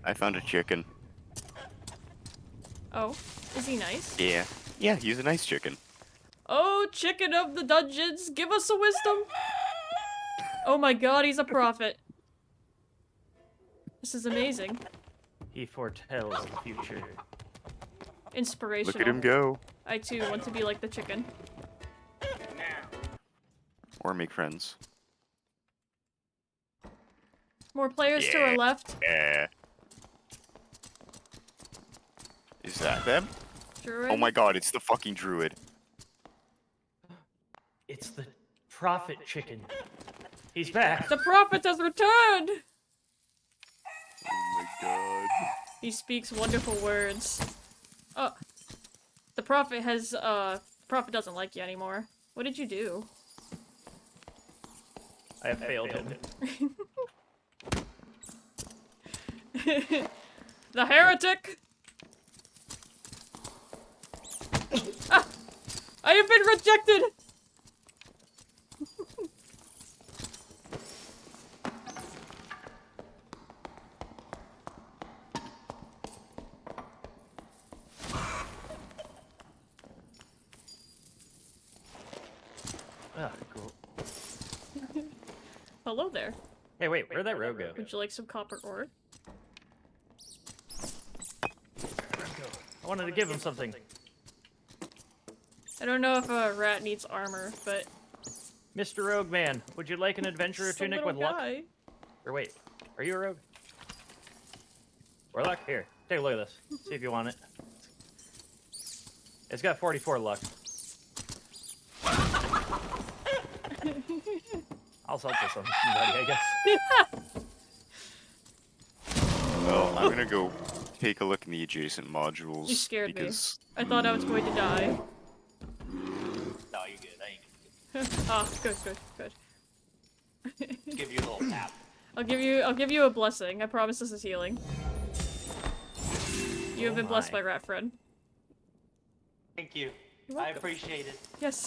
I found a chicken. Oh, is he nice? Yeah. Yeah, he's a nice chicken. Oh, chicken of the dungeons, give us a wisdom! Oh my god, he's a prophet. This is amazing. He foretells the future. Inspirational. Look at him go. I too want to be like the chicken. Or make friends. More players to our left. Yeah. Is that them? Druid. Oh my god, it's the fucking druid. It's the prophet chicken. He's back. The prophet has returned! Oh my god. He speaks wonderful words. Oh. The prophet has, the prophet doesn't like you anymore. What did you do? I have failed him. The heretic! Ah! I have been rejected! Ah, cool. Hello there. Hey, wait, where'd that rogue go? Would you like some copper ore? I wanted to give him something. I don't know if a rat needs armor, but... Mr. Rogue Man, would you like an adventurer Some tunic little with luck? guy. Or wait, are you a rogue? Warlock? Here, take a look at this. See if you want it. It's got 44 luck. I'll sell this on somebody, I guess. Well, I'm gonna go take a look in the adjacent modules. You scared because... me. I thought I was going to die. No, you're good. I ain't Ah, good, good, good. gonna give you a little tap. I'll give you a blessing. I promise this is healing. You have been blessed by Rat Friend. Thank you. You're I welcome. appreciate it. Yes.